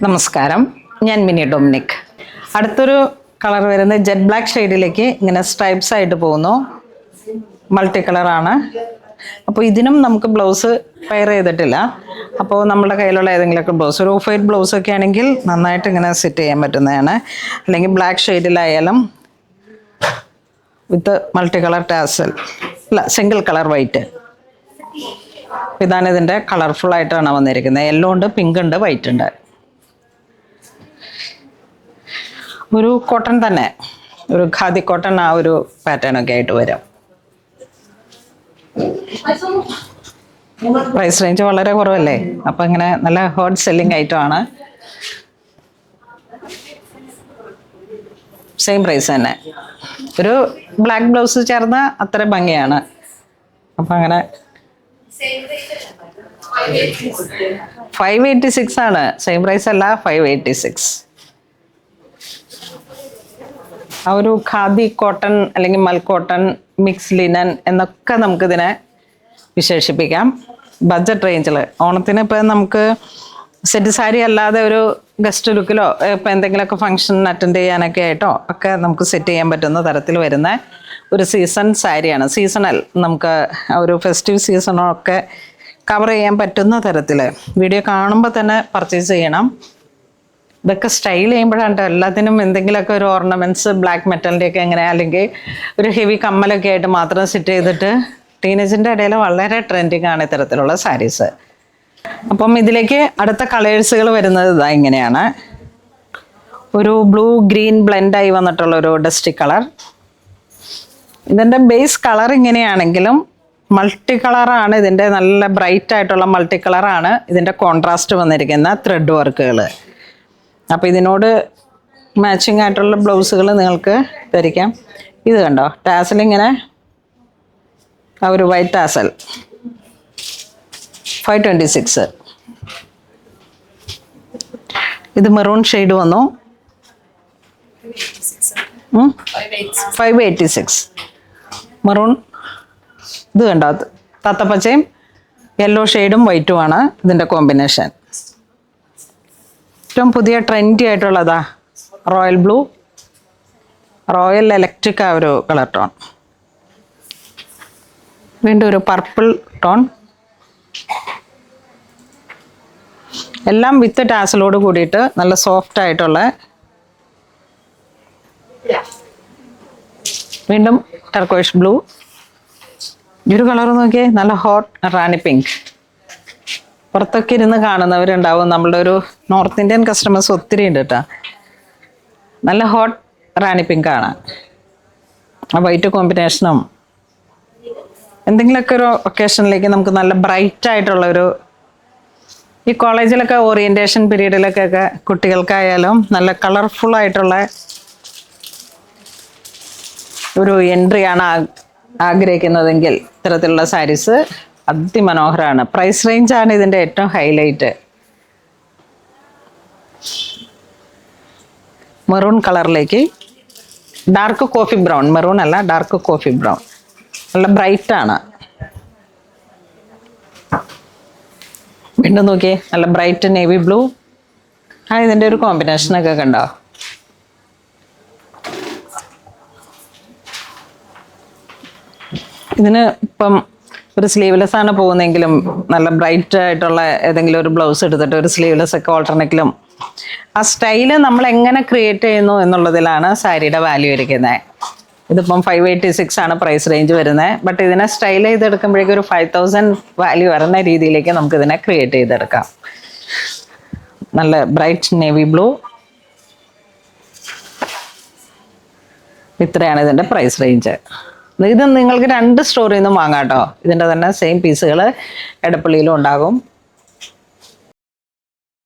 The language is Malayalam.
നമസ്കാരം, ഞാൻ മിനി ഡൊമിനിക്. അടുത്തൊരു കളർ വരുന്നത് ജെറ്റ് ബ്ലാക്ക് ഷെയ്ഡിലേക്ക് ഇങ്ങനെ സ്ട്രൈപ്സ് ആയിട്ട് പോകുന്നു. മൾട്ടി കളറാണ്. അപ്പോൾ ഇതിനും നമുക്ക് ബ്ലൗസ് പെയർ ചെയ്തിട്ടില്ല. അപ്പോൾ നമ്മുടെ കയ്യിലുള്ള ഏതെങ്കിലുമൊക്കെ ബ്ലൗസ്, ഒരു ഓഫ് വൈറ്റ് ബ്ലൗസൊക്കെ ആണെങ്കിൽ നന്നായിട്ട് ഇങ്ങനെ സെറ്റ് ചെയ്യാൻ പറ്റുന്നതാണ്. അല്ലെങ്കിൽ ബ്ലാക്ക് ഷെയ്ഡിലായാലും വിത്ത് മൾട്ടി കളർ ടാസൽ, അല്ല സിംഗിൾ കളർ വൈറ്റ്. ഇതാണ് ഇതിൻ്റെ കളർഫുൾ ആയിട്ടാണ് വന്നിരിക്കുന്നത്. യെല്ലോ ഉണ്ട്, പിങ്ക് ഉണ്ട്, വൈറ്റ് ഉണ്ട്. ഒരു കോട്ടൺ തന്നെ, ഒരു ഖാദി കോട്ടൺ ആ ഒരു പാറ്റേൺ ഒക്കെ ആയിട്ട് വരും. പ്രൈസ് റേഞ്ച് വളരെ കുറവല്ലേ, അപ്പം ഇങ്ങനെ നല്ല ഹോട്ട് സെല്ലിംഗ് ഐറ്റം ആണ്. സെയിം പ്രൈസ് തന്നെ. ഒരു ബ്ലാക്ക് ബ്ലൗസ് ചേർന്ന അത്ര ഭംഗിയാണ്. അപ്പം അങ്ങനെ 586 ആണ്. സെയിം പ്രൈസ് അല്ല, 586. ആ ഒരു ഖാദി കോട്ടൺ അല്ലെങ്കിൽ മൽ കോട്ടൺ, മിക്സ് ലിനൻ എന്നൊക്കെ നമുക്കിതിനെ വിശേഷിപ്പിക്കാം. ബഡ്ജറ്റ് റേഞ്ചിൽ ഓണത്തിന് ഇപ്പം നമുക്ക് സെറ്റ് സാരി അല്ലാതെ ഒരു ഗസ്റ്റ് ലുക്കിലോ ഇപ്പം എന്തെങ്കിലുമൊക്കെ ഫംഗ്ഷൻ അറ്റൻഡ് ചെയ്യാനൊക്കെ ആയിട്ടോ ഒക്കെ നമുക്ക് സെറ്റ് ചെയ്യാൻ പറ്റുന്ന തരത്തിൽ വരുന്ന ഒരു സീസൺ സാരിയാണ്. സീസണൽ, നമുക്ക് ഒരു ഫെസ്റ്റീവ് സീസണൊക്കെ കവർ ചെയ്യാൻ പറ്റുന്ന തരത്തിൽ വീഡിയോ കാണുമ്പോൾ തന്നെ പർച്ചേസ് ചെയ്യണം. ഇതൊക്കെ സ്റ്റൈൽ ചെയ്യുമ്പോഴാണ് എല്ലാത്തിനും എന്തെങ്കിലുമൊക്കെ ഒരു ഓർണമെൻറ്റ്സ് ബ്ലാക്ക് മെറ്റലിൻ്റെയൊക്കെ എങ്ങനെ, അല്ലെങ്കിൽ ഒരു ഹെവി കമ്മലൊക്കെ ആയിട്ട് മാത്രം സെറ്റ് ചെയ്തിട്ട് ടീനേജിൻ്റെ ഇടയിൽ വളരെ ട്രെൻഡിങ് ആണ് ഇത്തരത്തിലുള്ള സാരീസ്. അപ്പം ഇതിലേക്ക് അടുത്ത കളേഴ്സുകൾ വരുന്നത് ഇതാ ഇങ്ങനെയാണ്. ഒരു ബ്ലൂ ഗ്രീൻ ബ്ലെൻഡായി വന്നിട്ടുള്ളൊരു ഡസ്റ്റി കളർ. ഇതിൻ്റെ ബേസ് കളർ ഇങ്ങനെയാണെങ്കിലും മൾട്ടി കളറാണ്. ഇതിൻ്റെ നല്ല ബ്രൈറ്റ് ആയിട്ടുള്ള മൾട്ടി കളറാണ് ഇതിൻ്റെ കോൺട്രാസ്റ്റ് വന്നിരിക്കുന്ന ത്രെഡ് വർക്കുകൾ. അപ്പോൾ ഇതിനോട് മാച്ചിങ് ആയിട്ടുള്ള ബ്ലൗസുകൾ നിങ്ങൾക്ക് ധരിക്കാം. ഇത് കണ്ടോ, ടാസൽ ഇങ്ങനെ ആ ഒരു വൈറ്റ് ടാസൽ 526. ഇത് മെറൂൺ ഷെയ്ഡ് വന്നു 586. മെറൂൺ. ഇത് കണ്ടോ, തത്തപ്പച്ചയും യെല്ലോ ഷെയ്ഡും വൈറ്റുമാണ് ഇതിൻ്റെ കോമ്പിനേഷൻ. ഏറ്റവും പുതിയ ട്രെൻഡി ആയിട്ടുള്ളതാ റോയൽ ബ്ലൂ, റോയൽ ഇലക്ട്രിക് ആ ഒരു കളർ ടോൺ. വീണ്ടും ഒരു പർപ്പിൾ ടോൺ. എല്ലാം വിത്ത് ടാസലോട് കൂടിയിട്ട് നല്ല സോഫ്റ്റ് ആയിട്ടുള്ള. വീണ്ടും ടർക്കോയിഷ് ബ്ലൂ. ഈ ഒരു കളർ നോക്കിയേ, നല്ല ഹോട്ട് റാണി പിങ്ക്. പുറത്തൊക്കെ ഇരുന്ന് കാണുന്നവരുണ്ടാവും, നമ്മളുടെ ഒരു നോർത്ത് ഇന്ത്യൻ കസ്റ്റമേഴ്സ് ഒത്തിരി ഉണ്ട് കേട്ടോ. നല്ല ഹോട്ട് റാണി പിങ്ക് ആണ്. ആ വൈറ്റ് കോമ്പിനേഷനും എന്തെങ്കിലുമൊക്കെ ഒരു ഒക്കേഷനിലേക്ക് നമുക്ക് നല്ല ബ്രൈറ്റ് ആയിട്ടുള്ളൊരു, ഈ കോളേജിലൊക്കെ ഓറിയൻറ്റേഷൻ പീരീഡിലൊക്കെ കുട്ടികൾക്കായാലും നല്ല കളർഫുൾ ആയിട്ടുള്ള ഒരു എൻട്രിയാണ് ആഗ്രഹിക്കുന്നതെങ്കിൽ ഇത്തരത്തിലുള്ള സാരീസ് അതിമനോഹരമാണ്. പ്രൈസ് റേഞ്ചാണ് ഇതിൻ്റെ ഏറ്റവും ഹൈലൈറ്റ്. മെറൂൺ കളറിലേക്ക് ഡാർക്ക് കോഫി ബ്രൗൺ, മെറൂൺ അല്ല ഡാർക്ക് കോഫി ബ്രൗൺ, നല്ല ബ്രൈറ്റാണ്. വീണ്ടും നോക്കിയേ, നല്ല ബ്രൈറ്റ് നേവി ബ്ലൂ. ആ ഇതിൻ്റെ ഒരു കോമ്പിനേഷനൊക്കെ കണ്ടോ. ഇതിന് ഇപ്പം ഒരു സ്ലീവ്ലെസ് ആണ് പോകുന്നതെങ്കിലും നല്ല ബ്രൈറ്റ് ആയിട്ടുള്ള ഏതെങ്കിലും ഒരു ബ്ലൗസ് എടുത്തിട്ട് ഒരു സ്ലീവ്ലെസ് ഒക്കെ ഓൾട്ടർനെറ്റിലും ആ സ്റ്റൈല് നമ്മൾ എങ്ങനെ ക്രിയേറ്റ് ചെയ്യുന്നു എന്നുള്ളതിലാണ് സാരിയുടെ വാല്യൂ ഇരിക്കുന്നത്. ഇതിപ്പം 586 ആണ് പ്രൈസ് റേഞ്ച് വരുന്നത്. ബട്ട് ഇതിനെ സ്റ്റൈൽ ചെയ്തെടുക്കുമ്പോഴേക്കും ഒരു 5000 വാല്യൂ വരുന്ന രീതിയിലേക്ക് നമുക്കിതിനെ ക്രിയേറ്റ് ചെയ്തെടുക്കാം. നല്ല ബ്രൈറ്റ് നേവി ബ്ലൂ. ഇത്രയാണ് ഇതിൻ്റെ പ്രൈസ് റേഞ്ച്. ഇത് നിങ്ങൾക്ക് 2 സ്റ്റോറിൽ നിന്നും വാങ്ങാം കേട്ടോ. ഇതിൻ്റെ തന്നെ സെയിം പീസുകൾ എടപ്പള്ളിയിലും ഉണ്ടാകും,